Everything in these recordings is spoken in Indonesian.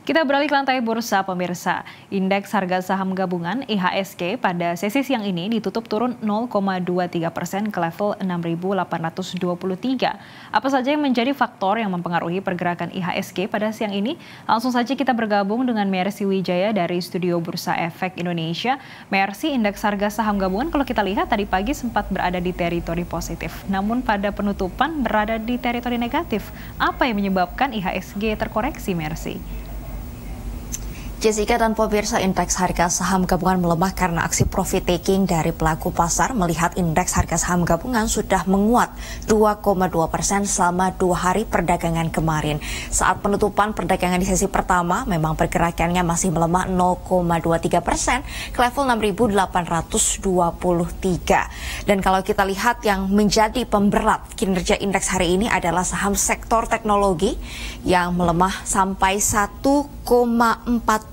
Kita beralih ke lantai bursa pemirsa. Indeks harga saham gabungan IHSG pada sesi siang ini ditutup turun 0,23% ke level 6.823. Apa saja yang menjadi faktor yang mempengaruhi pergerakan IHSG pada siang ini? Langsung saja kita bergabung dengan Mercy Wijaya dari Studio Bursa Efek Indonesia. Mercy, indeks harga saham gabungan kalau kita lihat tadi pagi sempat berada di teritori positif. Namun pada penutupan berada di teritori negatif. Apa yang menyebabkan IHSG terkoreksi, Mercy? Jessica dan pemirsa, indeks harga saham gabungan melemah karena aksi profit taking dari pelaku pasar melihat indeks harga saham gabungan sudah menguat 2,2% selama 2 hari perdagangan kemarin. Saat penutupan perdagangan di sesi pertama, memang pergerakannya masih melemah 0,23% ke level 6.823. Dan kalau kita lihat yang menjadi pemberat kinerja indeks hari ini adalah saham sektor teknologi yang melemah sampai 1,42%.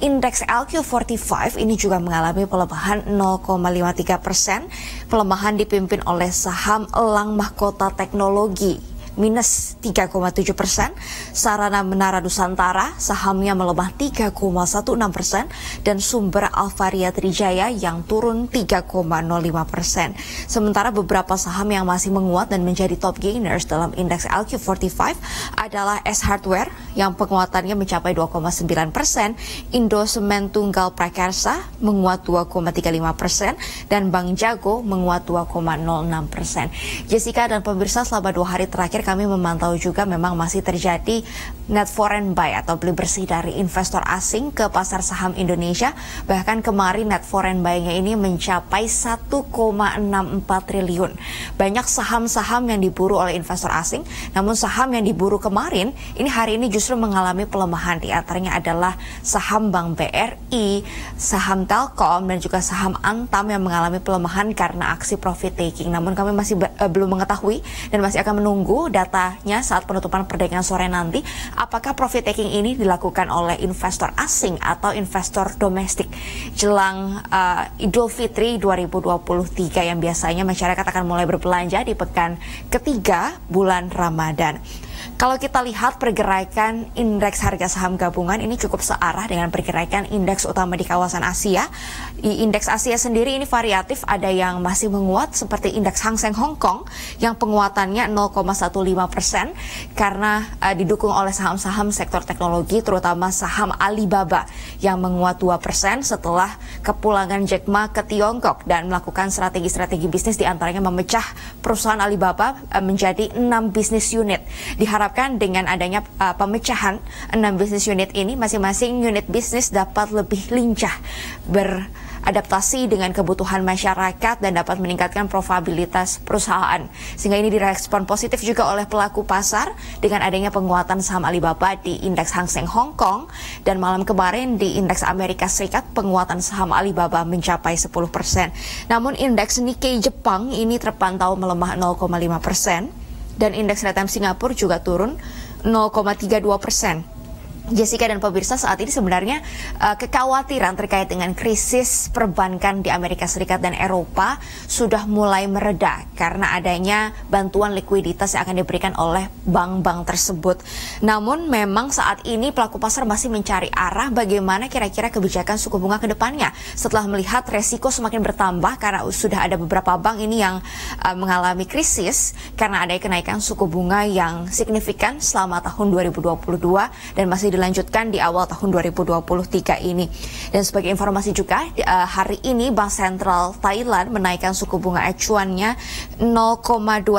Indeks LQ45 ini juga mengalami pelemahan 0,53%. Pelemahan dipimpin oleh saham elang mahkota teknologi minus 3,7%. Sarana Menara Nusantara sahamnya melemah 3,16% dan Sumber Alvaria Trijaya yang turun 3,05%. Sementara beberapa saham yang masih menguat dan menjadi top gainers dalam indeks LQ45 adalah S Hardware yang penguatannya mencapai 2,9%, Indo Semen Tunggal Prakarsa menguat 2,35% dan Bank Jago menguat 2,06%. Jessica dan pemirsa, selama 2 hari terakhir kami memantau juga memang masih terjadi net foreign buy atau beli bersih dari investor asing ke pasar saham Indonesia. Bahkan kemarin net foreign buy-nya ini mencapai 1,64 triliun. Banyak saham-saham yang diburu oleh investor asing, namun saham yang diburu kemarin ini hari ini justru mengalami pelemahan. Di antaranya adalah saham Bank BRI, saham Telkom, dan juga saham Antam yang mengalami pelemahan karena aksi profit taking. Namun kami masih belum mengetahui dan masih akan menunggu datanya saat penutupan perdagangan sore nanti, apakah profit taking ini dilakukan oleh investor asing atau investor domestik jelang Idul Fitri 2023 yang biasanya masyarakat akan mulai berbelanja di pekan ketiga bulan Ramadan. Kalau kita lihat pergerakan indeks harga saham gabungan ini cukup searah dengan pergerakan indeks utama di kawasan Asia. Di indeks Asia sendiri ini variatif, ada yang masih menguat seperti indeks Hang Seng Hong Kong yang penguatannya 0,15% karena didukung oleh saham-saham sektor teknologi, terutama saham Alibaba yang menguat 2% setelah kepulangan Jack Ma ke Tiongkok dan melakukan strategi-strategi bisnis, diantaranya memecah perusahaan Alibaba menjadi 6 bisnis unit. Diharapkan dengan adanya pemecahan 6 bisnis unit ini, masing-masing unit bisnis dapat lebih lincah beradaptasi dengan kebutuhan masyarakat dan dapat meningkatkan profitabilitas perusahaan. Sehingga ini direspon positif juga oleh pelaku pasar dengan adanya penguatan saham Alibaba di indeks Hang Seng Hong Kong, dan malam kemarin di indeks Amerika Serikat penguatan saham Alibaba mencapai 10%. Namun indeks Nikkei Jepang ini terpantau melemah 0,5%. Dan indeks Retem Singapura juga turun 0,32%. Jessica dan pemirsa, saat ini sebenarnya kekhawatiran terkait dengan krisis perbankan di Amerika Serikat dan Eropa sudah mulai mereda karena adanya bantuan likuiditas yang akan diberikan oleh bank-bank tersebut. Namun memang saat ini pelaku pasar masih mencari arah bagaimana kira-kira kebijakan suku bunga ke depannya setelah melihat resiko semakin bertambah karena sudah ada beberapa bank ini yang mengalami krisis karena ada kenaikan suku bunga yang signifikan selama tahun 2022 dan masih dilanjutkan di awal tahun 2023 ini. Dan sebagai informasi juga, hari ini Bank Sentral Thailand menaikkan suku bunga acuannya 0,25%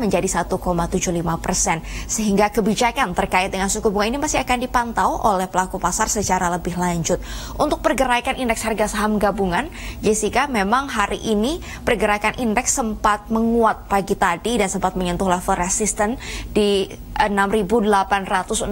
menjadi 1,75%. Sehingga kebijakan terkait dengan suku bunga ini masih akan dipantau oleh pelaku pasar secara lebih lanjut. Untuk pergerakan indeks harga saham gabungan, Jessica, memang hari ini pergerakan indeks sempat menguat pagi tadi dan sempat menyentuh level resisten di 6.865.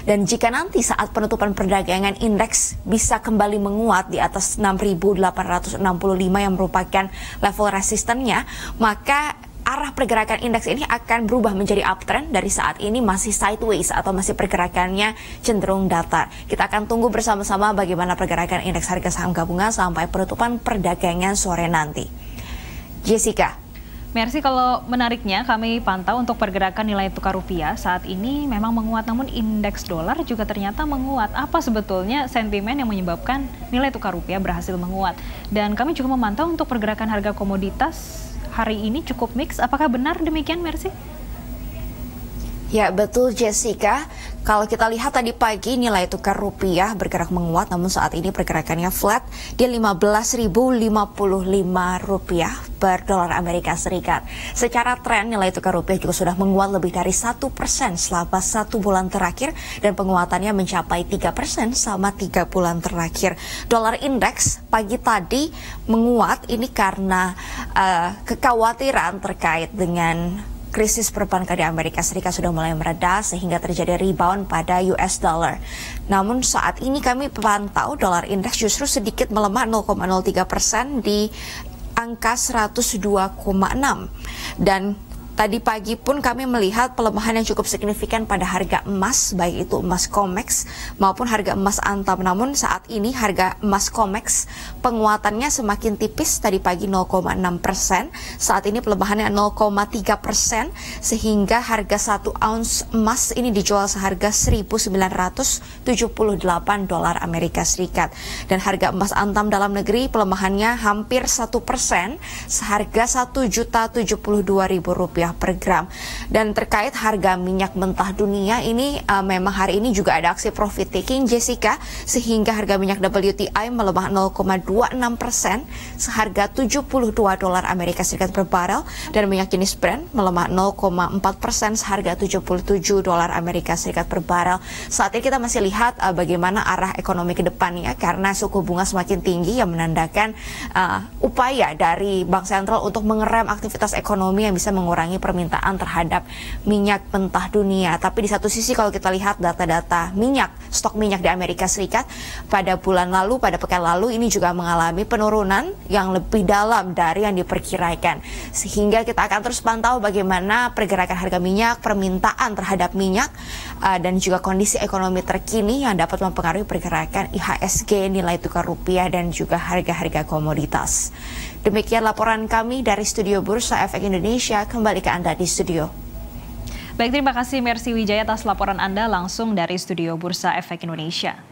Dan jika nanti saat penutupan perdagangan indeks bisa kembali menguat di atas 6.865 yang merupakan level resistennya, maka arah pergerakan indeks ini akan berubah menjadi uptrend. Dari saat ini masih sideways atau masih pergerakannya cenderung datar. Kita akan tunggu bersama-sama bagaimana pergerakan indeks harga saham gabungan sampai penutupan perdagangan sore nanti. Jessica. Mercy, kalau menariknya kami pantau untuk pergerakan nilai tukar rupiah saat ini memang menguat, namun indeks dolar juga ternyata menguat. Apa sebetulnya sentimen yang menyebabkan nilai tukar rupiah berhasil menguat? Dan kami juga memantau untuk pergerakan harga komoditas hari ini cukup mix. Apakah benar demikian, Mercy? Ya, betul Jessica. Kalau kita lihat tadi pagi nilai tukar rupiah bergerak menguat, namun saat ini pergerakannya flat di 15.055 rupiah per dolar Amerika Serikat. Secara tren nilai tukar rupiah juga sudah menguat lebih dari 1% selama 1 bulan terakhir dan penguatannya mencapai 3% selama 3 bulan terakhir. Dolar indeks pagi tadi menguat ini karena kekhawatiran terkait dengan krisis perbankan di Amerika Serikat sudah mulai mereda sehingga terjadi rebound pada US dollar. Namun saat ini kami pantau dolar indeks justru sedikit melemah 0,03% di angka 102,6. Dan tadi pagi pun kami melihat pelemahan yang cukup signifikan pada harga emas, baik itu emas COMEX maupun harga emas Antam. Namun saat ini harga emas COMEX penguatannya semakin tipis, tadi pagi 0,6%, saat ini pelemahannya 0,3%, sehingga harga 1 ounce emas ini dijual seharga 1.978 dolar Amerika Serikat. Dan harga emas Antam dalam negeri pelemahannya hampir 1%, seharga 1.072.000 rupiah per gram. Dan terkait harga minyak mentah dunia ini memang hari ini juga ada aksi profit taking, Jessica, sehingga harga minyak WTI melemah 0,26% seharga 72 dolar Amerika Serikat per barel, dan minyak jenis Brent melemah 0,4% seharga 77 dolar Amerika Serikat per barel. Saat ini kita masih lihat bagaimana arah ekonomi ke depannya karena suku bunga semakin tinggi yang menandakan upaya dari Bank Sentral untuk mengerem aktivitas ekonomi yang bisa mengurangi permintaan terhadap minyak mentah dunia. Tapi di satu sisi kalau kita lihat data-data minyak, stok minyak di Amerika Serikat pada bulan lalu, pada pekan lalu ini juga mengalami penurunan yang lebih dalam dari yang diperkirakan. Sehingga kita akan terus pantau bagaimana pergerakan harga minyak, permintaan terhadap minyak, dan juga kondisi ekonomi terkini yang dapat mempengaruhi pergerakan IHSG, nilai tukar rupiah, dan juga harga-harga komoditas. Demikian laporan kami dari Studio Bursa Efek Indonesia. Kembali ke Anda di studio. Baik, terima kasih Mercy Wijaya atas laporan Anda langsung dari Studio Bursa Efek Indonesia.